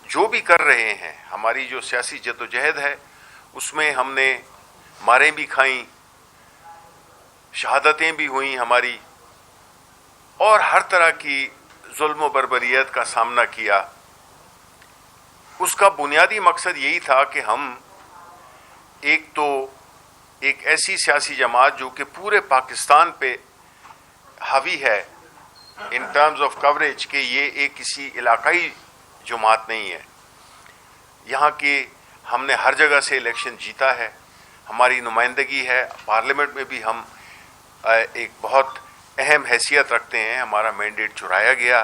جو بھی کر رہے ہیں، ہماری جو سیاسی جدوجہد ہے اس میں ہم نے ماریں بھی کھائیں، شہادتیں بھی ہوئیں ہماری، اور ہر طرح کی ظلم و بربریت کا سامنا کیا. اس کا بنیادی مقصد یہی تھا کہ ہم ایک ایسی سیاسی جماعت جو کہ پورے پاکستان پہ حاوی ہے ان ٹرمز آف کوریج، کہ یہ ایک کسی علاقائی جماعت نہیں ہے. یہاں کی ہم نے ہر جگہ سے الیکشن جیتا ہے، ہماری نمائندگی ہے پارلیمنٹ میں بھی، ہم ایک بہت اہم حیثیت رکھتے ہیں. ہمارا مینڈیٹ چرایا گیا،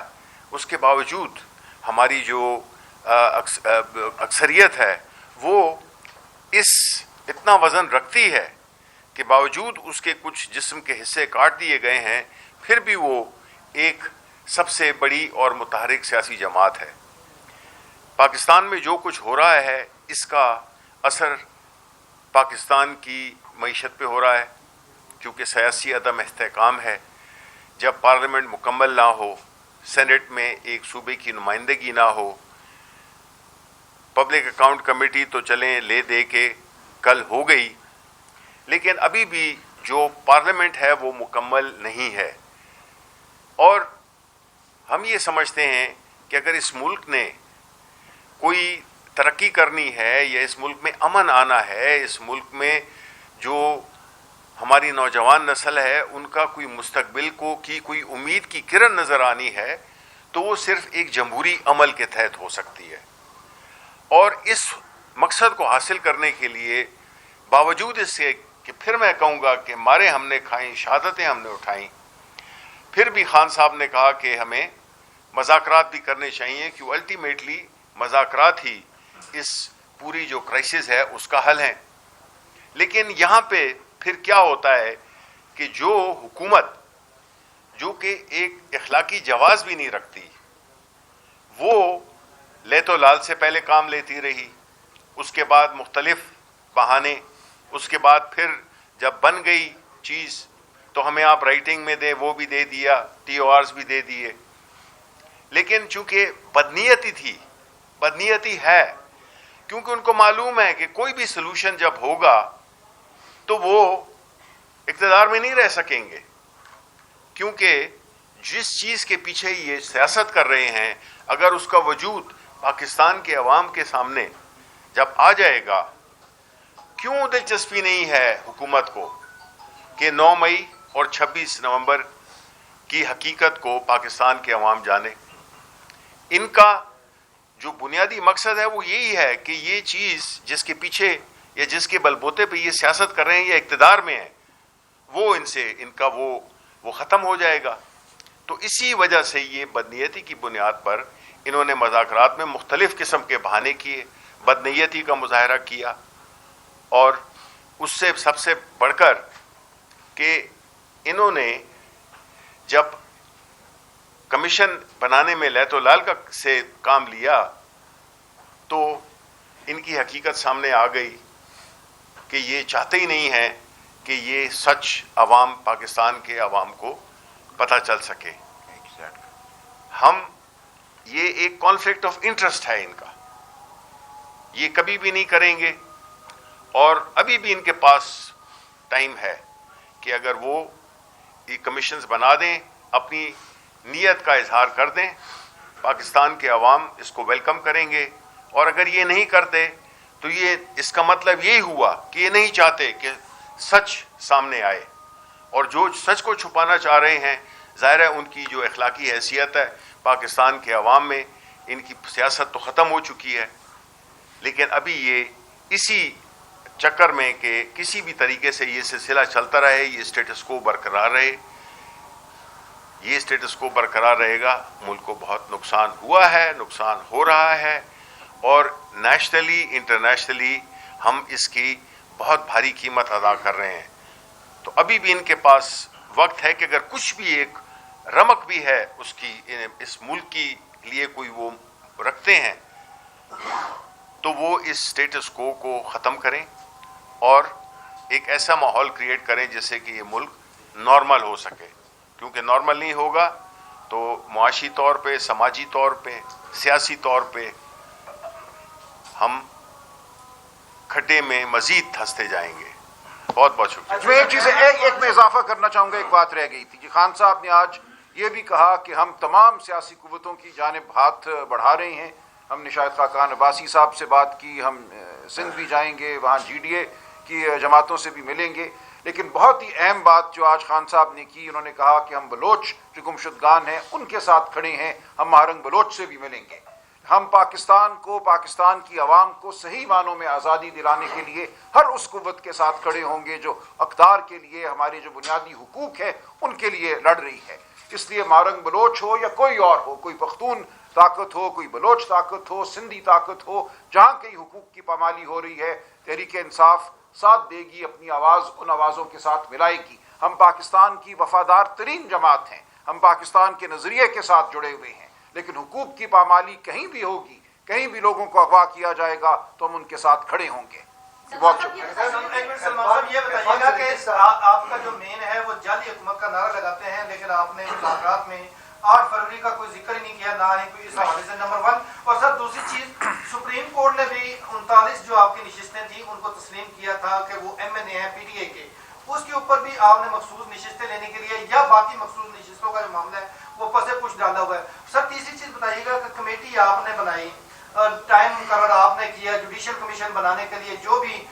اس کے باوجود ہماری جو اکثریت ہے وہ اتنا وزن رکھتی ہے کہ باوجود اس کے کچھ جسم کے حصے کاٹ دیے گئے ہیں، پھر بھی وہ ایک سب سے بڑی اور متحرک سیاسی جماعت ہے. پاکستان میں جو کچھ ہو رہا ہے اس کا اثر پاکستان کی معیشت پہ ہو رہا ہے، کیونکہ سیاسی عدم استحکام ہے. جب پارلیمنٹ مکمل نہ ہو، سینٹ میں ایک صوبے کی نمائندگی نہ ہو، پبلک اکاؤنٹ کمیٹی تو چلیں لے دے کے کل ہو گئی، لیکن ابھی بھی جو پارلیمنٹ ہے وہ مکمل نہیں ہے. اور ہم یہ سمجھتے ہیں کہ اگر اس ملک نے کوئی ترقی کرنی ہے یا اس ملک میں امن آنا ہے، اس ملک میں جو ہماری نوجوان نسل ہے ان کا کوئی مستقبل کی کوئی امید کی کرن نظر آنی ہے، تو وہ صرف ایک جمہوری عمل کے تحت ہو سکتی ہے. اور اس مقصد کو حاصل کرنے کے لیے باوجود اس سے کہ پھر میں کہوں گا کہ مارے ہم نے کھائیں، شہادتیں ہم نے اٹھائیں، پھر بھی خان صاحب نے کہا کہ ہمیں مذاکرات بھی کرنے چاہیے، کہ الٹیمیٹلی مذاکرات ہی اس پوری جو کرائسس ہے اس کا حل ہے. لیکن یہاں پہ پھر کیا ہوتا ہے کہ جو حکومت جو کہ ایک اخلاقی جواز بھی نہیں رکھتی، وہ لے تو لال سے پہلے کام لیتی رہی، اس کے بعد مختلف بہانے، اس کے بعد پھر جب بن گئی چیز تو ہمیں آپ رائٹنگ میں دیں، وہ بھی دے دیا، ٹی او آرز بھی دے دیے. لیکن چونکہ بدنیتی ہے، کیونکہ ان کو معلوم ہے کہ کوئی بھی سلوشن جب ہوگا تو وہ اقتدار میں نہیں رہ سکیں گے، کیونکہ جس چیز کے پیچھے یہ سیاست کر رہے ہیں اگر اس کا وجود پاکستان کے عوام کے سامنے جب آ جائے گا، کیوں دلچسپی نہیں ہے حکومت کو کہ 9 مئی اور 26 نومبر کی حقیقت کو پاکستان کے عوام جانے. ان کا جو بنیادی مقصد ہے وہ یہی ہے کہ یہ چیز جس کے پیچھے یا جس کے بلبوتے پہ یہ سیاست کر رہے ہیں یا اقتدار میں ہیں، وہ ان کا وہ ختم ہو جائے گا. تو اسی وجہ سے یہ بدنیتی کی بنیاد پر انہوں نے مذاکرات میں مختلف قسم کے بہانے کیے، بدنیتی کا مظاہرہ کیا، اور اس سے سب سے بڑھ کر کہ انہوں نے جب کمیشن بنانے میں لیت و لال سے کام لیا تو ان کی حقیقت سامنے آ گئی کہ یہ چاہتے ہی نہیں ہیں کہ یہ سچ پاکستان کے عوام کو پتہ چل سکے. یہ ایک کانفلکٹ آف انٹرسٹ ہے ان کا، یہ کبھی بھی نہیں کریں گے. اور ابھی بھی ان کے پاس ٹائم ہے کہ اگر وہ یہ کمیشنز بنا دیں، اپنی نیت کا اظہار کر دیں، پاکستان کے عوام اس کو ویلکم کریں گے. اور اگر یہ نہیں کرتے تو اس کا مطلب یہی ہوا کہ یہ نہیں چاہتے کہ سچ سامنے آئے، اور جو سچ کو چھپانا چاہ رہے ہیں ظاہر ہے ان کی جو اخلاقی حیثیت ہے پاکستان کے عوام میں، ان کی سیاست تو ختم ہو چکی ہے. لیکن ابھی یہ اسی چکر میں کہ کسی بھی طریقے سے یہ سلسلہ چلتا رہے، یہ اسٹیٹس کو برقرار رہے، یہ اسٹیٹس کو برقرار رہے گا. ملک کو بہت نقصان ہوا ہے، نقصان ہو رہا ہے، اور نیشنلی انٹرنیشنلی ہم اس کی بہت بھاری قیمت ادا کر رہے ہیں. تو ابھی بھی ان کے پاس وقت ہے کہ اگر کچھ بھی ایک رمق بھی ہے اس ملک کی لیے کوئی وہ رکھتے ہیں تو وہ اس اسٹیٹس کو ختم کریں اور ایک ایسا ماحول کریٹ کریں جس سے کہ یہ ملک نارمل ہو سکے. کیونکہ نارمل نہیں ہوگا تو معاشی طور پہ، سماجی طور پہ، سیاسی طور پہ ہم کھڈے میں مزید دھنستے جائیں گے. بہت بہت شکریہ. میں ایک چیز ایک میں اضافہ کرنا چاہوں گا. ایک بات رہ گئی تھی کہ خان صاحب نے آج یہ بھی کہا کہ ہم تمام سیاسی قوتوں کی جانب ہاتھ بڑھا رہے ہیں. ہم نے شاہد خاقان عباسی صاحب سے بات کی, ہم سندھ بھی جائیں گے, وہاں جی ڈی اے کی جماعتوں سے بھی ملیں گے. لیکن بہت ہی اہم بات جو آج خان صاحب نے کی, انہوں نے کہا کہ ہم بلوچ جو گمشدگان ہیں ان کے ساتھ کھڑے ہیں, ہم مہارنگ بلوچ سے بھی ملیں گے. ہم پاکستان کو, پاکستان کی عوام کو صحیح معنوں میں آزادی دلانے کے لیے ہر اس قوت کے ساتھ کھڑے ہوں گے جو اقدار کے لیے, ہمارے جو بنیادی حقوق ہیں ان کے لیے لڑ رہی ہے. اس لیے مہارنگ بلوچ ہو یا کوئی اور ہو, کوئی پختون طاقت ہو, کوئی بلوچ طاقت ہو, سندھی طاقت ہو, جہاں کئی حقوق کی پامالی ہو رہی ہے, تحریک انصاف ساتھ دے گی, اپنی آواز ان آوازوں کے ساتھ ملائے گی. ہم پاکستان کی وفادار ترین جماعت ہیں, ہم پاکستان کے نظریے کے ساتھ جڑے ہوئے ہیں, لیکن حقوق کی پامالی کہیں بھی ہوگی, کہیں بھی لوگوں کو اغوا کیا جائے گا تو ہم ان کے ساتھ کھڑے ہوں گے. بہت شکریہ. سلمان صاحب یہ بتائیے گا کہ آپ کا جو مین ہے وہ جعلی حکومت کا نعرہ لگاتے ہیں, لیکن آپ نے مذاکرات میں 8 فروری کا کوئی ذکر ہی نہیں کیا, نہ ہی کوئی اس حوالے سے, نمبر 1. اور سر دوسری چیز, سپریم کورٹ نے بھی 39 جو آپ کی نشستیں تھیں ان کو تسلیم کیا تھا کہ وہ ایم این اے ہیں پی ٹی اے کے, اس کے اوپر بھی آپ نے مخصوص نشستیں لینے کے لیے یا باقی مخصوص نشستوں کا جو معاملہ ہے وہ پس پش ڈالا ہوا ہے. سر تیسری چیز بتائیے گا کہ کمیٹی آپ نے بنائی, ٹائم مقرر آپ نے کیا جوڈیشل کمیشن بنانے کے لیے, جو بھی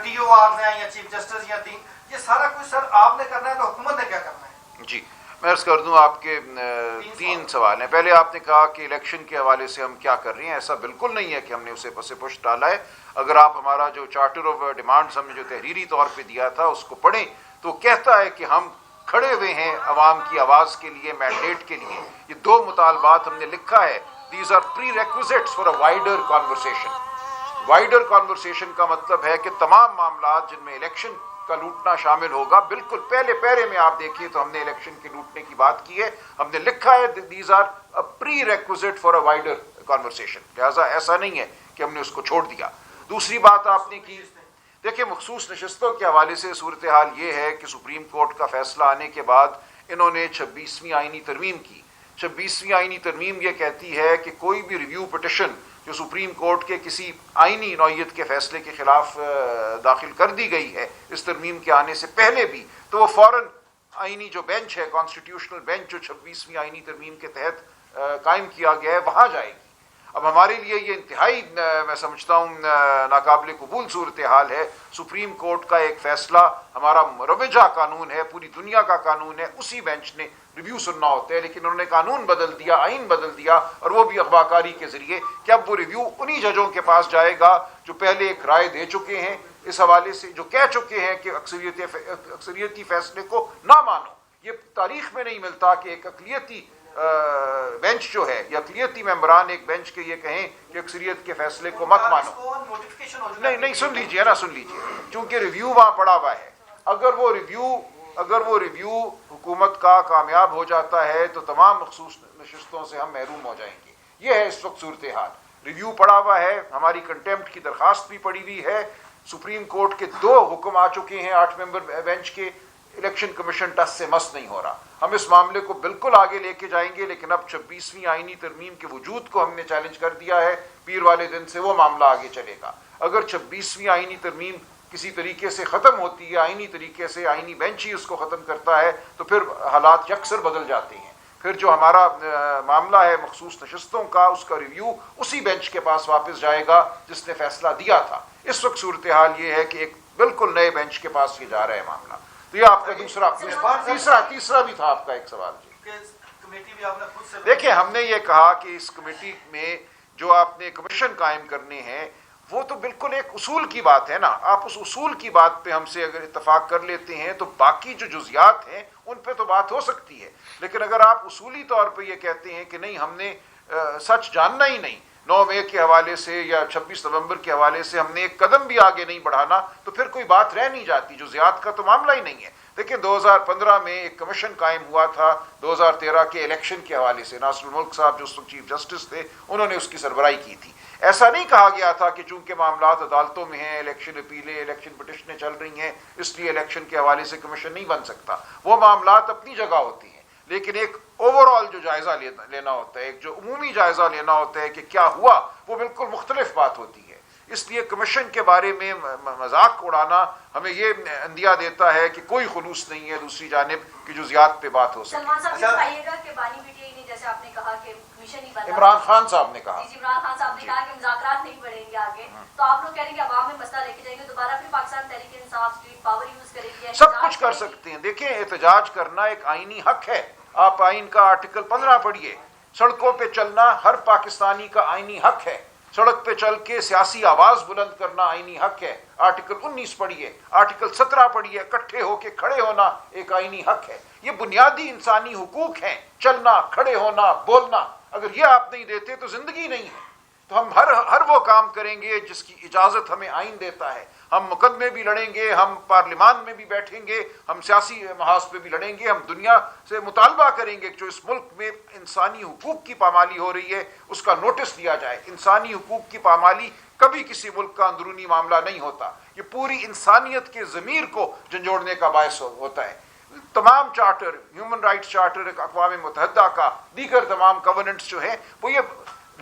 ٹی او آر ہیں یا چیف جسٹس یا 3, یہ سارا کچھ سر آپ نے کرنا ہے تو حکومت نے کیا کرنا ہے؟ جی میں عرض کر دوں, آپ کے 3 سوال ہیں. پہلے آپ نے کہا کہ الیکشن کے حوالے سے ہم کیا کر رہے ہیں. ایسا بالکل نہیں ہے کہ ہم نے اسے پس پش ڈالا ہے. اگر آپ ہمارا جو چارٹر آف ڈیمانڈز ہم نے جو تحریری طور پہ دیا تھا اس کو پڑھیں تو کہتا ہے کہ ہم کھڑے ہوئے ہیں عوام کی آواز کے لیے, مینڈیٹ کے لیے. یہ 2 مطالبات ہم نے لکھا ہے. These are prerequisites for a wider conversation. Wider conversation کا مطلب ہے کہ تمام معاملات جن میں الیکشن کا لوٹنا شامل ہوگا, بالکل پہلے پیرے میں آپ دیکھیے تو ہم نے الیکشن کے لوٹنے کی بات کی ہے, ہم نے لکھا ہے these are prerequisite for a wider conversation. لہٰذا ایسا نہیں ہے کہ ہم نے اس کو چھوڑ دیا. دوسری بات آپ نے کی, دیکھیں مخصوص نشستوں کے حوالے سے صورتحال یہ ہے کہ سپریم کورٹ کا فیصلہ آنے کے بعد انہوں نے 26ویں آئینی ترمیم کی. 26ویں آئینی ترمیم یہ کہتی ہے کہ کوئی بھی ریویو پٹیشن جو سپریم کورٹ کے کسی آئینی نوعیت کے فیصلے کے خلاف داخل کر دی گئی ہے اس ترمیم کے آنے سے پہلے بھی, تو وہ فوراً آئینی جو بینچ ہے, کانسٹیٹیوشنل بینچ جو 26ویں آئینی ترمیم کے تحت قائم کیا گیا ہے, وہاں جائے گی. اب ہمارے لیے یہ انتہائی میں سمجھتا ہوں ناقابل قبول صورتحال ہے. سپریم کورٹ کا ایک فیصلہ ہمارا مروجہ قانون ہے, پوری دنیا کا قانون ہے, اسی بینچ نے ریویو سننا ہوتا ہے, لیکن انہوں نے قانون بدل دیا, آئین بدل دیا, اور وہ بھی اغوا کاری کے ذریعے کہ اب وہ ریویو انہی ججوں کے پاس جائے گا جو پہلے ایک رائے دے چکے ہیں اس حوالے سے, جو کہہ چکے ہیں کہ اکثریتی فیصلے کو نہ مانو. یہ تاریخ میں نہیں ملتا کہ ایک اقلیتی بینچ جو ہے یا اقلیتی ممبران ایک بینچ کے یہ کہیں کہ اکثریت کے فیصلے کو مت مانو. نہیں سن لیجیے نا, سن لیجیے, چونکہ ریویو وہاں پڑا ہوا ہے. اگر وہ ریویو حکومت کا کامیاب ہو جاتا ہے تو تمام مخصوص نشستوں سے ہم محروم ہو جائیں گے. یہ ہے اس وقت صورتحال. ریویو پڑا ہوا ہے, ہماری کنٹیمپٹ کی درخواست بھی پڑی ہوئی ہے, سپریم کورٹ کے 2 حکم آ چکے ہیں 8 ممبر بینچ کے. الیکشن کمیشن ٹس سے مس نہیں ہو رہا. ہم اس معاملے کو بالکل آگے لے کے جائیں گے, لیکن اب 26ویں آئینی ترمیم کے وجود کو ہم نے چیلنج کر دیا ہے. پیر والے دن سے وہ معاملہ آگے چلے گا. اگر 26ویں آئینی ترمیم کسی طریقے سے ختم ہوتی ہے, آئینی طریقے سے, آئینی بینچ ہی اس کو ختم کرتا ہے, تو پھر حالات یکسر بدل جاتے ہیں. پھر جو ہمارا معاملہ ہے مخصوص نشستوں کا, اس کا ریویو اسی بینچ کے پاس واپس جائے گا جس نے فیصلہ دیا تھا. اس وقت صورتحال یہ ہے کہ ایک بالکل نئے بینچ کے پاس یہ جا رہا ہے معاملہ. تو یہ آپ کا تیسرا بھی تھا آپ کا ایک سوال. دیکھیں ہم نے یہ کہا کہ اس کمیٹی میں جو آپ نے کمیشن قائم کرنے ہیں وہ تو بالکل ایک اصول کی بات ہے نا. آپ اس اصول کی بات پہ ہم سے اگر اتفاق کر لیتے ہیں تو باقی جو جزیات ہیں ان پہ تو بات ہو سکتی ہے. لیکن اگر آپ اصولی طور پہ یہ کہتے ہیں کہ نہیں ہم نے سچ جاننا ہی نہیں, 9 مئی کے حوالے سے یا 26 نومبر کے حوالے سے ہم نے ایک قدم بھی آگے نہیں بڑھانا, تو پھر کوئی بات رہ نہیں جاتی. جزیات کا تو معاملہ ہی نہیں ہے. لیکن 2015 میں ایک کمیشن قائم ہوا تھا 2013 کے الیکشن کے حوالے سے. ناصر الملک صاحب جو اس وقت چیف جسٹس تھے انہوں نے اس کی سربراہی کی تھی. ایسا نہیں کہا گیا تھا کہ چونکہ معاملات عدالتوں میں ہیں, الیکشن اپیلیں, الیکشن پٹیشنیں چل رہی ہیں, اس لیے الیکشن کے حوالے سے کمیشن نہیں بن سکتا. وہ معاملات اپنی جگہ ہوتی ہیں, لیکن ایک اوور آل جو جائزہ لینا ہوتا ہے, ایک جو عمومی جائزہ لینا ہوتا ہے کہ کیا ہوا, وہ بالکل مختلف بات ہوتی ہے. اس لیے کمیشن کے بارے میں مذاق اڑانا ہمیں یہ اندیا دیتا ہے کہ کوئی خلوص نہیں ہے دوسری جانب کی جزیات پہ بات ہو سکے. سلمان صاحب یہ بتائیے گا کہ بانی پی ٹی آئی نے جیسے آپ نے کہا کہ کمیشن ہی بنا، عمران خان صاحب نے کہا، جی عمران خان صاحب نے کہا کہ مذاکرات نہیں بڑھیں گے آگے، تو آپ لوگ کہہ رہے ہیں کہ عوام میں مسئلہ لے کے جائیں گے، دوبارہ پھر Pakistan Tehreek Insaf street power use کرے گی، سب کچھ کر سکتے ہیں. دیکھیں احتجاج کرنا ایک آئینی حق ہے. آپ آئین کا آرٹیکل 15 پڑھیے. سڑکوں پہ چلنا ہر پاکستانی کا آئینی حق ہے. سڑک پہ چل کے سیاسی آواز بلند کرنا آئینی حق ہے. آرٹیکل 19 پڑھیے، آرٹیکل 17 پڑھیے. اکٹھے ہو کے کھڑے ہونا ایک آئینی حق ہے. یہ بنیادی انسانی حقوق ہیں، چلنا، کھڑے ہونا، بولنا. اگر یہ آپ نہیں دیتے تو زندگی نہیں ہے. تو ہم ہر وہ کام کریں گے جس کی اجازت ہمیں آئین دیتا ہے. ہم مقدمے بھی لڑیں گے، ہم پارلیمان میں بھی بیٹھیں گے، ہم سیاسی محاذ پہ بھی لڑیں گے. ہم دنیا سے مطالبہ کریں گے کہ جو اس ملک میں انسانی حقوق کی پامالی ہو رہی ہے اس کا نوٹس لیا جائے. انسانی حقوق کی پامالی کبھی کسی ملک کا اندرونی معاملہ نہیں ہوتا. یہ پوری انسانیت کے ضمیر کو جھنجھوڑنے کا باعث ہوتا ہے. تمام چارٹر، ہیومن رائٹس چارٹر اقوام متحدہ کا، دیگر تمام گورننٹس جو ہیں وہ یہ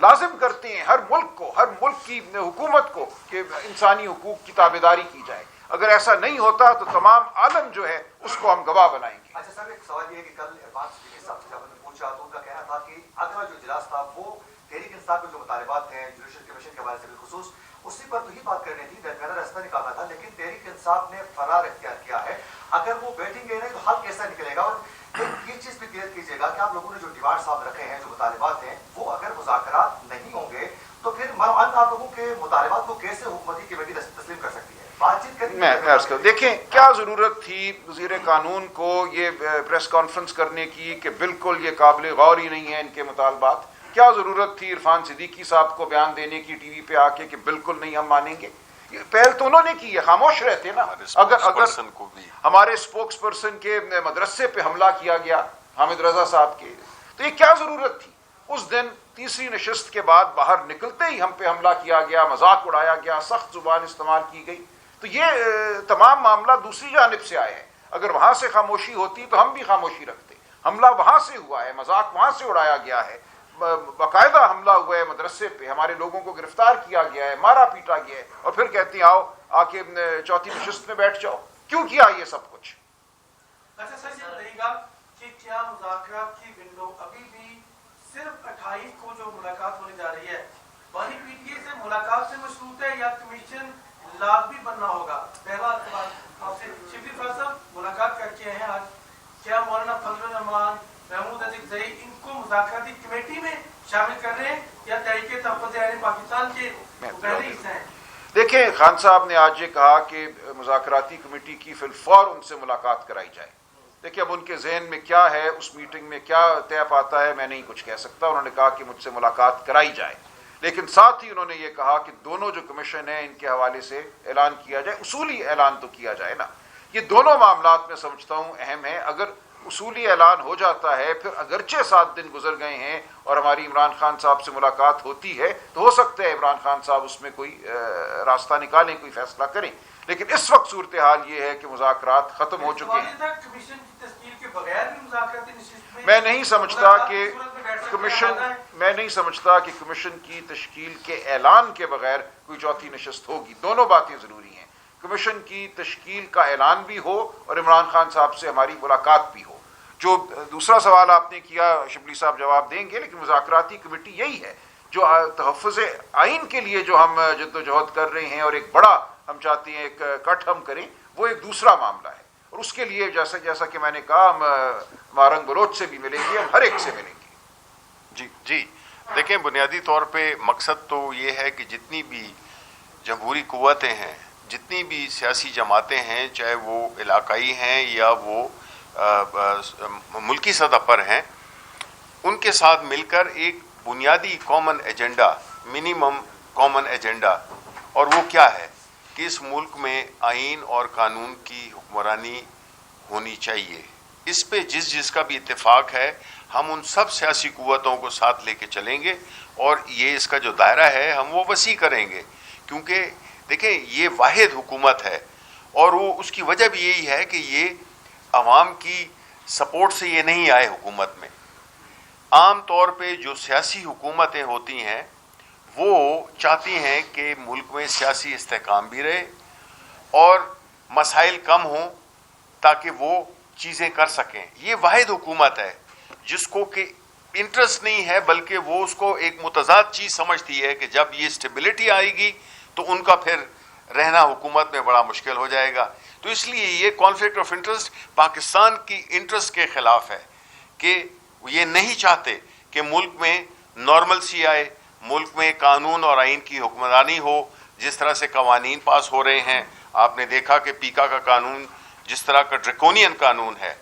لازم کرتے ہیں ہر ملک کی حکومت کو کہ انسانی حقوق کی تابعداری کی جائے. اگر ایسا نہیں ہوتا تو تمام عالم جو ہے اس کو ہم گواہ بنائیں گے. اچھا سر، ایک سوال یہ ہے کہ کل عرفان صدیقی صاحب سے جب ہم نے پوچھا تو ان کا کہنا تھا کہ اگلا جو اجلاس تھا وہ تحریک انصاف کے جو مطالبات ہیں جوڈیشل کمیشن کے حوالے سے بالخصوص اسی پر تو ہی بات کرنی تھی، درمیانہ راستہ نکالنا تھا، لیکن تحریک انصاف نے فرار اختیار کیا ہے. اگر وہ بیٹھیں گے نہیں تو حل کیسا نکلے گا؟ اور یہ چیز بھی کلیئر کیجیے گا کہ آپ لوگوں نے جو ڈیمانڈ صاحب رکھے ہیں، جو مطالبات ہیں، وہ اگر مذاکرات نہیں ہوں گے تو پھر آپ لوگوں کے مطالبات کو کیسے حکومتی کمیٹی تسلیم کر سکتی ہے؟ بات چیت کریں. میں عرض کروں، دیکھیں کیا ضرورت تھی وزیر قانون کو یہ پریس کانفرنس کرنے کی کہ بالکل یہ قابل غور ہی نہیں ہے ان کے مطالبات. کیا ضرورت تھی عرفان صدیقی صاحب کو بیان دینے کی ٹی وی پہ آ کے کہ بالکل نہیں ہم مانیں گے؟ پہل تو انہوں نے کی ہے، خاموش رہتے نا. اگر ہمارے اسپوکس پرسن کے مدرسے پہ حملہ کیا گیا حامد رضا صاحب کے، تو یہ کیا ضرورت تھی؟ اس دن تیسری نشست کے بعد باہر نکلتے ہی ہم پہ حملہ کیا گیا، مذاق اڑایا گیا، سخت زبان استعمال کی گئی. تو یہ تمام معاملہ دوسری جانب سے آئے ہیں. اگر وہاں سے خاموشی ہوتی تو ہم بھی خاموشی رکھتے. حملہ وہاں سے ہوا ہے، مذاق وہاں سے اڑایا گیا ہے، باقاعدہ حملہ ہوا ہے مدرسے پہ، ہمارے لوگوں کو گرفتار کیا گیا ہے، مارا پیٹا گیا ہے، اور پھر کہتے ہیں آؤ آ کے چوتھی نشست میں بیٹھ جاؤ. کیوں کیا یہ سب کچھ؟ اچھا سر یہ بتائیے گا کہ کیا مذاکرات کی ونڈو ابھی بھی صرف 28 کو جو ملاقات ہونے جا رہی ہے بانی پی ٹی اے سے ملاقات سے مشروط ہے یا کمیشن لازمی بننا ہوگا؟ پہلا سوال آپ سے. شبلی فراز صاحب ملاقات کر کے ہیں آج، کیا مولانا فضل الرحمان، محمود عزیز زئی ان کو مذاکراتی کمیٹی میں شامل کر رہے ہیں یا تحریک تحفظ اہل پاکستان کے پہلے حصے ہیں؟ دیکھیں خان صاحب نے آج یہ کہا کہ مذاکراتی کمیٹی کی فی الفور ان سے ملاقات کرائی جائے. دیکھیں اب ان کے ذہن میں کیا ہے، اس میٹنگ میں کیا طے پاتا ہے، میں نہیں کچھ کہہ سکتا. انہوں نے کہا کہ مجھ سے ملاقات کرائی جائے، لیکن ساتھ ہی انہوں نے یہ کہا کہ دونوں جو کمیشن ہیں ان کے حوالے سے اعلان کیا جائے. اصولی اعلان تو کیا جائے نا. یہ دونوں معاملات میں سمجھتا ہوں اہم ہیں. اگر اصولی اعلان ہو جاتا ہے، پھر اگرچہ 7 دن گزر گئے ہیں اور ہماری عمران خان صاحب سے ملاقات ہوتی ہے تو ہو سکتا ہے عمران خان صاحب اس میں کوئی راستہ نکالیں، کوئی فیصلہ کریں. لیکن اس وقت صورتحال یہ ہے کہ مذاکرات ختم ہو چکے ہیں. میں نہیں سمجھتا کہ کمیشن کی تشکیل کے اعلان کے بغیر کوئی چوتھی نشست ہوگی. دونوں باتیں ضروری ہیں. کمیشن کی تشکیل کا اعلان بھی ہو اور عمران خان صاحب سے ہماری ملاقات بھی ہو. جو دوسرا سوال آپ نے کیا شبلی صاحب جواب دیں گے، لیکن مذاکراتی کمیٹی یہی ہے جو تحفظ آئین کے لیے جو ہم جد و جہد کر رہے ہیں اور ایک بڑا ہم چاہتے ہیں ایک کٹ ہم کریں، وہ ایک دوسرا معاملہ ہے. اور اس کے لیے جیسا کہ میں نے کہا ہم مارنگ بلوچ سے بھی ملیں گے، ہم ہر ایک سے ملیں گے. جی دیکھیں بنیادی طور پہ مقصد تو یہ ہے کہ جتنی بھی جمہوری قوتیں ہیں، جتنی بھی سیاسی جماعتیں ہیں، چاہے وہ علاقائی ہیں یا وہ ملکی سطح پر ہیں، ان کے ساتھ مل کر ایک بنیادی common agenda, minimum common agenda, اور وہ کیا ہے کہ اس ملک میں آئین اور قانون کی حکمرانی ہونی چاہیے. اس پہ جس کا بھی اتفاق ہے ہم ان سب سیاسی قوتوں کو ساتھ لے کے چلیں گے اور یہ اس کا جو دائرہ ہے ہم وہ وسیع کریں گے. کیونکہ دیکھیں یہ واحد حکومت ہے اور وہ اس کی وجہ بھی یہی ہے کہ یہ عوام کی سپورٹ سے یہ نہیں آئے حکومت میں. عام طور پہ جو سیاسی حکومتیں ہوتی ہیں وہ چاہتی ہیں کہ ملک میں سیاسی استحکام بھی رہے اور مسائل کم ہوں تاکہ وہ چیزیں کر سکیں. یہ واحد حکومت ہے جس کو کہ انٹرسٹ نہیں ہے بلکہ وہ اس کو ایک متضاد چیز سمجھتی ہے کہ جب یہ اسٹیبلٹی آئے گی تو ان کا پھر رہنا حکومت میں بڑا مشکل ہو جائے گا. تو اس لیے یہ کانفلکٹ آف انٹرسٹ پاکستان کی انٹرسٹ کے خلاف ہے کہ یہ نہیں چاہتے کہ ملک میں نارملسی آئے, ملک میں قانون اور آئین کی حکمرانی ہو. جس طرح سے قوانین پاس ہو رہے ہیں, آپ نے دیکھا کہ پیکا کا قانون جس طرح کا ڈریکونین قانون ہے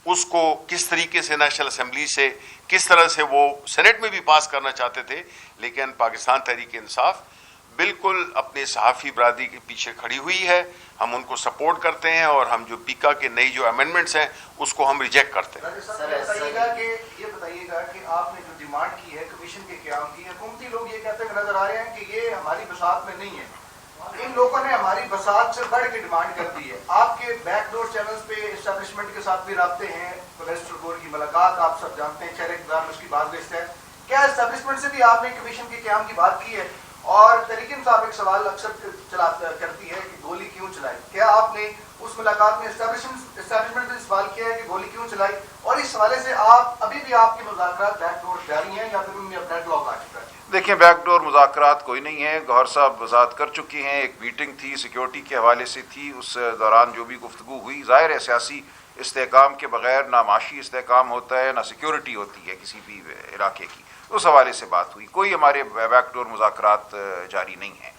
اس کو کس طریقے سے نیشنل اسمبلی سے کس طرح سے وہ سینٹ میں بھی پاس کرنا چاہتے تھے, لیکن پاکستان تحریک انصاف بالکل اپنے صحافی برادری کے پیچھے کھڑی ہوئی ہے. ہم ان کو سپورٹ کرتے ہیں اور ہم جو پیکا کے نئی جو امینڈمنٹس ہیں اس کو ہم ریجیکٹ کرتے ہیں. یہ بتائیے گا کہ آپ نے جو ڈیمانڈ کی ہے کمیشن کے قیام کی, حکومتی لوگ یہ کہتے ہوئے نظر آ رہے ہیں کہ یہ ہماری بساط میں نہیں ہے, ان لوگوں نے ہماری بساط سے بڑھ کے ڈیمانڈ کر دی ہے. آپ کے بیک ڈور چینلز پہ اسٹیبلشمنٹ کے ساتھ بھی رابطے ہیں, پروفیسر گور کی ملاقات آپ سب جانتے ہیں, چہرے اقتدار میں اس کی بات لسٹ ہے. کیا اسٹیبلشمنٹ سے بھی آپ نے کمیشن کے قیام کی بات کی ہے؟ اور تحریک انصاف ایک سوال اکثر کرتی ہے کہ گولی کیوں چلائی, کیا آپ نے اس ملاقات میں اسٹیبلشمنٹ سے سوال کیا ہے کہ گولی کیوں چلائی؟ اور اس حوالے سے آپ ابھی بھی آپ کے مذاکرات بیک ڈور جاری ہیں یا پھر ان میں اپنا ڈراپ آ چکا ہے؟ دیکھیں, بیک ڈور مذاکرات کوئی نہیں ہے. گوہر صاحب وضاحت کر چکی ہیں, ایک میٹنگ تھی سیکیورٹی کے حوالے سے تھی, اس دوران جو بھی گفتگو ہوئی, ظاہر ہے سیاسی استحکام کے بغیر نہ معاشی استحکام ہوتا ہے نہ سیکیورٹی ہوتی ہے کسی بھی علاقے کی. اس حوالے سے بات ہوئی, کوئی ہمارے بیک ڈور مذاکرات جاری نہیں ہیں.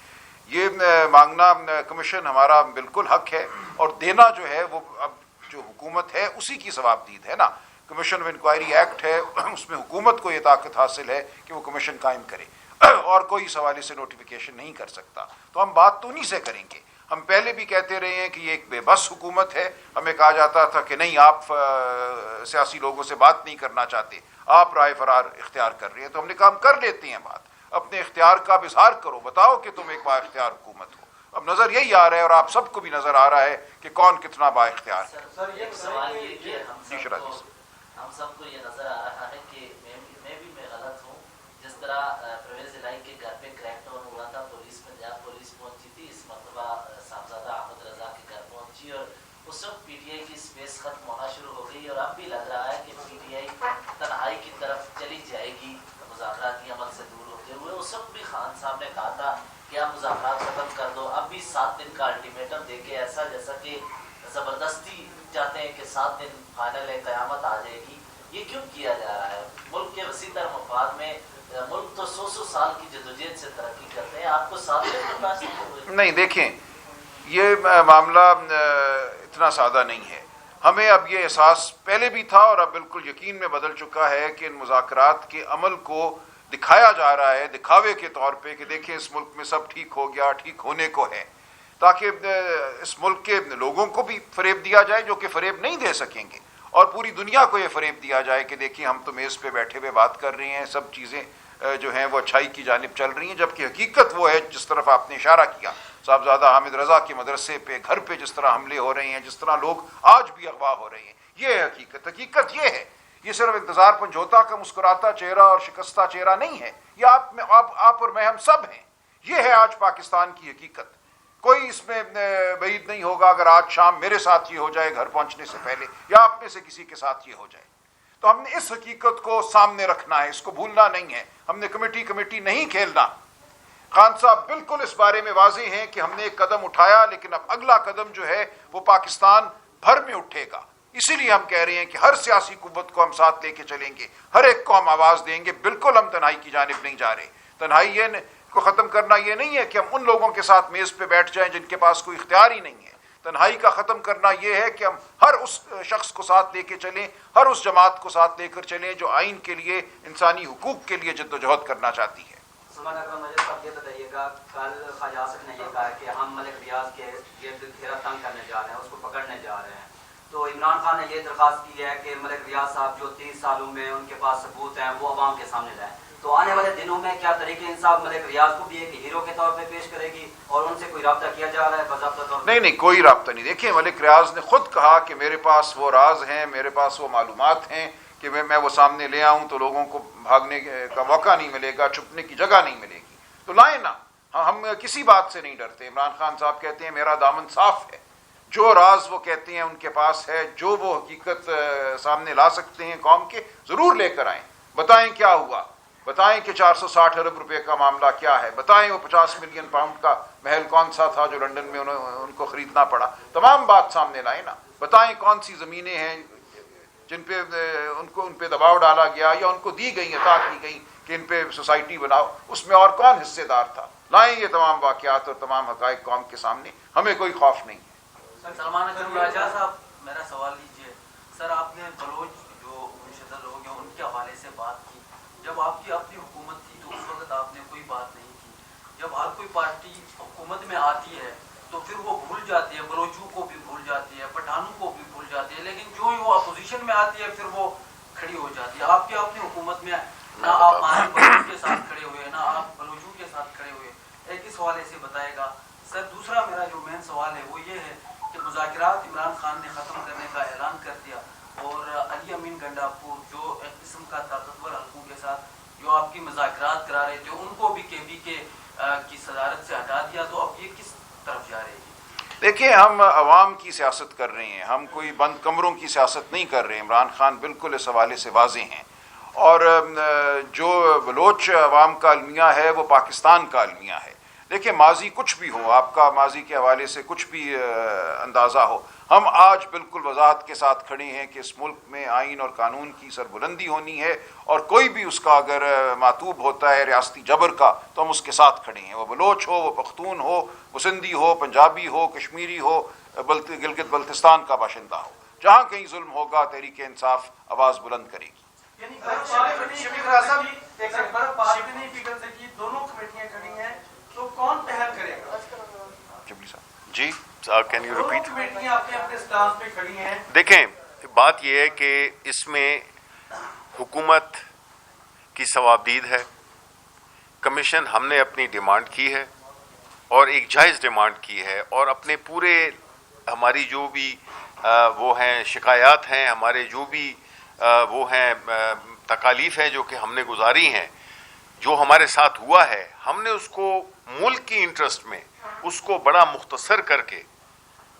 یہ مانگنا کمیشن ہمارا بالکل حق ہے, اور دینا جو ہے وہ اب جو حکومت ہے اسی کی ثوابدید ہے نا. کمیشن آف انکوائری ایکٹ ہے, اس میں حکومت کو یہ طاقت حاصل ہے کہ وہ کمیشن قائم کرے, اور کوئی اس حوالے سے نوٹیفیکیشن نہیں کر سکتا. تو ہم بات تو نہیں سے کریں گے. ہم پہلے بھی کہتے رہے ہیں کہ یہ ایک بے بس حکومت ہے. ہمیں کہا جاتا تھا کہ نہیں, آپ سیاسی لوگوں سے بات نہیں کرنا چاہتے, آپ رائے فرار اختیار کر رہے ہیں. تو ہم نے کہا ہم کر لیتے ہیں بات, اپنے اختیار کا اظہار کرو, بتاؤ کہ تم ایک با اختیار حکومت ہو. اب نظر یہی آ رہا ہے اور آپ سب کو بھی نظر آ رہا ہے کہ کون کتنا با اختیار ہے. ہم سب کو یہ نظر آ رہا ہے کہ میں غلط ہوں. جس طرح پرویز الہی کے گھر پہ کریک ڈاؤن ہوا تھا, پولیس پہنچی تھی, اس مرتبہ صاحبزادہ احمد رضا کے گھر پہنچی اور اس وقت پی ٹی آئی کی اسپیس ختم ہونا شروع ہو گئی. اور اب بھی لگ رہا ہے کہ پی ٹی آئی تنہائی کی طرف چلی جائے گی مذاکراتی عمل سے دور ہوتے ہوئے. اس وقت بھی خان صاحب نے کہا تھا کہ آپ مذاکرات ختم کر دو. اب بھی 7 دن کا الٹیمیٹم دے کے ایسا جیسا کہ زبردستی چاہتے ہیں کہ 7 دن فائنل ہے, قیامت آ جائے گی. یہ کیوں کیا جا رہا ہے؟ ملک کے وسیع تر مفاد میں, ملک تو 100 سال کی جدوجہد سے ترقی کرتے ہیں, آپ کو 7 دن میں پاس نہیں. دیکھیں, یہ معاملہ اتنا سادہ نہیں ہے. ہمیں اب یہ احساس پہلے بھی تھا اور اب بالکل یقین میں بدل چکا ہے کہ ان مذاکرات کے عمل کو دکھایا جا رہا ہے دکھاوے کے طور پہ کہ دیکھیں اس ملک میں سب ٹھیک ہو گیا, ٹھیک ہونے کو ہے, تاکہ اس ملک کے لوگوں کو بھی فریب دیا جائے جو کہ فریب نہیں دے سکیں گے, اور پوری دنیا کو یہ فریب دیا جائے کہ دیکھیں ہم تو میز پہ بیٹھے ہوئے بات کر رہے ہیں, سب چیزیں جو ہیں وہ اچھائی کی جانب چل رہی ہیں. جبکہ حقیقت وہ ہے جس طرف آپ نے اشارہ کیا, صاحبزادہ حامد رضا کے مدرسے پہ, گھر پہ جس طرح حملے ہو رہے ہیں, جس طرح لوگ آج بھی اغوا ہو رہے ہیں, یہ ہے حقیقت. حقیقت یہ ہے, یہ صرف انتظار پنجھوتا کا مسکراتا چہرہ اور شکستہ چہرہ نہیں ہے, یہ آپ اور میں ہم سب ہیں. یہ ہے آج پاکستان کی حقیقت. کوئی اس میں بعید نہیں ہوگا اگر آج شام میرے ساتھ یہ ہو جائے گھر پہنچنے سے پہلے, یا آپ میں سے کسی کے ساتھ یہ ہو جائے. تو ہم نے اس حقیقت کو سامنے رکھنا ہے, اس کو بھولنا نہیں ہے. ہم نے کمیٹی نہیں کھیلنا. خان صاحب بالکل اس بارے میں واضح ہیں کہ ہم نے ایک قدم اٹھایا, لیکن اب اگلا قدم جو ہے وہ پاکستان بھر میں اٹھے گا. اسی لیے ہم کہہ رہے ہیں کہ ہر سیاسی قوت کو ہم ساتھ لے کے چلیں گے, ہر ایک کو ہم آواز دیں گے. بالکل ہم تنہائی کی جانب نہیں جا رہے. تنہائی یہ کو ختم کرنا یہ نہیں ہے کہ ہم ان لوگوں کے ساتھ میز پہ بیٹھ جائیں جن کے پاس کوئی اختیار ہی نہیں ہے. تنہائی کا ختم کرنا یہ ہے کہ ہم ہر اس شخص کو ساتھ لے کے چلیں, ہر اس جماعت کو ساتھ لے کر چلیں جو آئین کے لیے, انسانی حقوق کے لیے جدوجہد کرنا چاہتی ہے. سلمان اکرم مجھے صاحب یہ بتائیے گا, کل خواجہ آصف نے یہ کہا کہ ہم ملک ریاض کے گرد گھیرا تنگ کرنے جا رہے ہیں, اس کو پکڑنے جا رہے ہیں. تو عمران خان نے یہ درخواست کی ہے کہ ملک ریاض صاحب جو 30 سالوں میں ان کے پاس ثبوت ہیں وہ عوام کے سامنے لائیں. تو آنے والے دنوں میں کیا تحریک انصاف ملک ریاض کو بھی ایک ہیرو کے طور پہ پیش کرے گی, اور ان سے کوئی رابطہ کیا جا رہا ہے باضابطہ طور پر؟ نہیں, کوئی رابطہ نہیں. دیکھیں, ملک ریاض نے خود کہا کہ میرے پاس وہ راز ہیں, میرے پاس وہ معلومات ہیں کہ میں وہ سامنے لے آؤں تو لوگوں کو بھاگنے کا موقع نہیں ملے گا, چھپنے کی جگہ نہیں ملے گی. تو لائیں نا. ہم کسی بات سے نہیں ڈرتے. عمران خان صاحب کہتے ہیں میرا دامن صاف ہے, جو راز وہ کہتے ہیں ان کے پاس ہے, جو وہ حقیقت سامنے لا سکتے ہیں قوم کے, ضرور لے کر آئیں. بتائیں کیا ہوا, بتائیں کہ 460 ارب روپے کا معاملہ کیا ہے, بتائیں وہ 50 ملین پاؤنڈ کا محل کون سا تھا جو لنڈن میں ان کو خریدنا پڑا. تمام بات سامنے لائیں نا. بتائیں کون سی زمینیں ہیں جن پہ ان پہ دباؤ ڈالا گیا یا ان کو دی گئی, عطا کی گئی کہ ان پہ سوسائٹی بناؤ, اس میں اور کون حصے دار تھا. لائیں یہ تمام واقعات اور تمام حقائق قوم کے سامنے, ہمیں کوئی خوف نہیں ہے. سلمان اکرم راجہ صاحب, میرا سوال لیجیے. سر, آپ نے بلوچ جو منشدہ لوگ ہیں ان کے حوالے سے بات کی. جب آپ کی اپنی حکومت تھی تو اس وقت آپ نے کوئی بات نہیں کی. جب ہر کوئی پارٹی حکومت میں آتی ہے تو پھر وہ بھول جاتی ہے, بلوچوں کو بھی بھول جاتی ہے, پٹھانوں کو بھی بھول جاتی ہے, لیکن جو ہی وہ اپوزیشن میں آتی ہے پھر وہ کھڑی ہو جاتی ہے. آپ کی اپنی حکومت میں نہ آپ مانی بلوچ کے ساتھ کھڑے ہوئے, نہ آپ بلوچوں کے ساتھ کھڑے ہوئے. ایک اس حوالے سے بتائے گا. سر, دوسرا میرا جو مین سوال ہے وہ یہ ہے کہ مذاکرات عمران خان نے ختم کرنے کا اعلان کر دیا, اور علی امین گنڈاپور جو ایک قسم کا طاقتور حلقوں کے ساتھ جو آپ کی مذاکرات کرا رہے تھے ان کو بھی KB کی صدارت سے ہٹا دیا. تو اب یہ کس طرف جا رہے ہیں؟ دیکھیں, ہم عوام کی سیاست کر رہے ہیں, ہم کوئی بند کمروں کی سیاست نہیں کر رہے ہیں. عمران خان بالکل اس حوالے سے واضح ہیں, اور جو بلوچ عوام کا المیہ ہے وہ پاکستان کا المیہ ہے. دیکھیں, ماضی کچھ بھی ہو, آپ کا ماضی کے حوالے سے کچھ بھی اندازہ ہو, ہم آج بالکل وضاحت کے ساتھ کھڑے ہیں کہ اس ملک میں آئین اور قانون کی سربلندی ہونی ہے, اور کوئی بھی اس کا اگر معتوب ہوتا ہے ریاستی جبر کا تو ہم اس کے ساتھ کھڑے ہیں. وہ بلوچ ہو, وہ پختون ہو, وہ سندھی ہو, پنجابی ہو, کشمیری ہو, گلگت بلتستان کا باشندہ ہو, جہاں کہیں ظلم ہوگا تحریک انصاف آواز بلند کرے گی. دونوں کمیٹیاں کھڑی ہیں تو کون پہل کرے گا؟ شبلی صاحب جی, کین یو ریپیٹ؟ کمیٹیاں اپنے اپنے سٹانس پہ کھڑی ہیں. دیکھیں, بات یہ ہے کہ اس میں حکومت کی ثوابدید ہے. کمیشن ہم نے اپنی ڈیمانڈ کی ہے اور ایک جائز ڈیمانڈ کی ہے, اور اپنے پورے ہماری جو بھی وہ ہیں شکایات ہیں, ہمارے جو بھی وہ ہیں تکالیف ہیں جو کہ ہم نے گزاری ہیں, جو ہمارے ساتھ ہوا ہے, ہم نے اس کو ملک کی انٹرسٹ میں اس کو بڑا مختصر کر کے,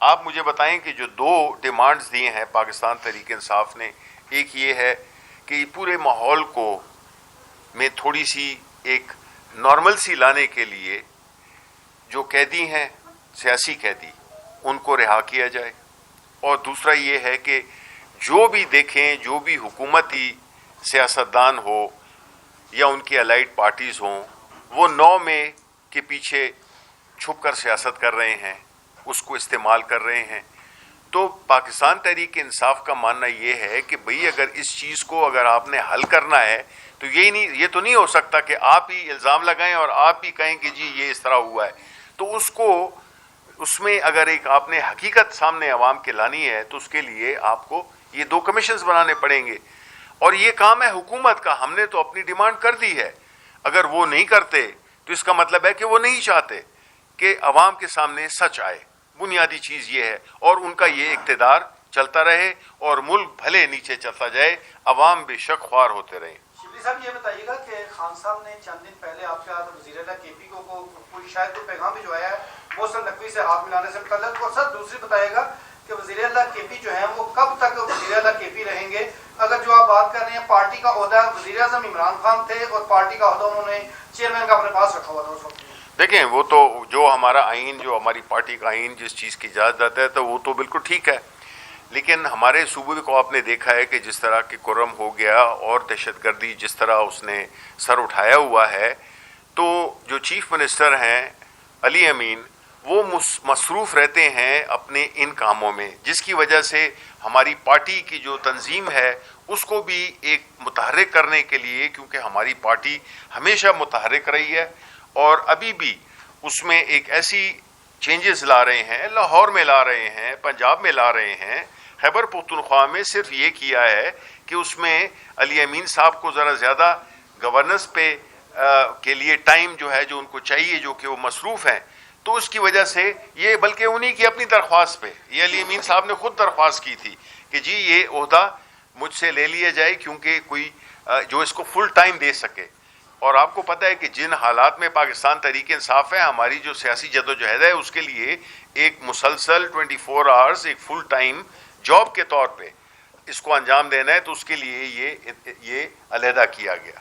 آپ مجھے بتائیں کہ جو 2 ڈیمانڈز دیے ہیں پاکستان تحریک انصاف نے, ایک یہ ہے کہ پورے ماحول کو میں تھوڑی سی ایک نارمل سی لانے کے لیے جو قیدی ہیں سیاسی قیدی ان کو رہا کیا جائے, اور دوسرا یہ ہے کہ جو بھی دیکھیں, جو بھی حکومتی سیاستدان ہو یا ان کی الائڈ پارٹیز ہوں, وہ 9 میں کے پیچھے چھپ کر سیاست کر رہے ہیں, اس کو استعمال کر رہے ہیں. تو پاکستان تحریک انصاف کا ماننا یہ ہے کہ بھئی اگر اس چیز کو اگر آپ نے حل کرنا ہے تو یہ تو نہیں ہو سکتا کہ آپ ہی الزام لگائیں اور آپ ہی کہیں کہ جی یہ اس طرح ہوا ہے. تو اس میں اگر ایک آپ نے حقیقت سامنے عوام کے لانی ہے تو اس کے لیے آپ کو یہ 2 کمیشنز بنانے پڑیں گے, اور یہ کام ہے حکومت کا. ہم نے تو اپنی ڈیمانڈ کر دی ہے, اگر وہ نہیں کرتے تو اس کا مطلب ہے کہ وہ نہیں چاہتے کہ عوام کے سامنے سچ آئے. بنیادی چیز یہ ہے, اور ان کا یہ اقتدار چلتا رہے اور ملک بھلے نیچے چلتا جائے, عوام بے شک خوار ہوتے رہیں. شبلی صاحب, یہ بتائیے گا کہ خان صاحب نے چند دن پہلے آپ کے ہاتھ وزیر اعلیٰ KP کو کوئی شاید کوئی پیغام بھجوایا ہے محسن نقوی سے ہاتھ ملانے سے متعلق, اور سر دوسری بتائیے گا کہ وزیر اعلیٰ KP جو ہیں وہ کب تک وزیر اعلیٰ KP رہیں گے؟ اگر جو آپ بات کر رہے ہیں پارٹی کا عہدہ وزیر اعظم عمران خان تھے اور پارٹی کا عہدہ انہوں نے چیئرمین کا اپنے پاس رکھا ہوا تھا اس وقت. دیکھیں, وہ تو جو ہمارا آئین, جو ہماری پارٹی کا آئین جس چیز کی اجازت دیتا ہے تو وہ تو بالکل ٹھیک ہے, لیکن ہمارے صوبے کو آپ نے دیکھا ہے کہ جس طرح کہ کرم ہو گیا اور دہشت گردی جس طرح اس نے سر اٹھایا ہوا ہے, تو جو چیف منسٹر ہیں علی امین وہ مصروف رہتے ہیں اپنے ان کاموں میں, جس کی وجہ سے ہماری پارٹی کی جو تنظیم ہے اس کو بھی ایک متحرک کرنے کے لیے, کیونکہ ہماری پارٹی ہمیشہ متحرک رہی ہے اور ابھی بھی اس میں ایک ایسی چینجز لا رہے ہیں, لاہور میں لا رہے ہیں, پنجاب میں لا رہے ہیں, خیبر پختونخوا میں صرف یہ کیا ہے کہ اس میں علی امین صاحب کو ذرا زیادہ گورننس پہ کے لیے ٹائم جو ہے جو ان کو چاہیے, جو کہ وہ مصروف ہیں, تو اس کی وجہ سے یہ, بلکہ انہی کی اپنی درخواست پہ, یہ علی امین صاحب نے خود درخواست کی تھی کہ جی یہ عہدہ مجھ سے لے لیا جائے کیونکہ کوئی جو اس کو فل ٹائم دے سکے, اور آپ کو پتہ ہے کہ جن حالات میں پاکستان تحریک انصاف ہے، ہماری جو سیاسی جدوجہد ہے اس کے لیے ایک مسلسل 24 آورز ایک فل ٹائم جاب کے طور پہ اس کو انجام دینا ہے، تو اس کے لیے یہ علیحدہ کیا گیا.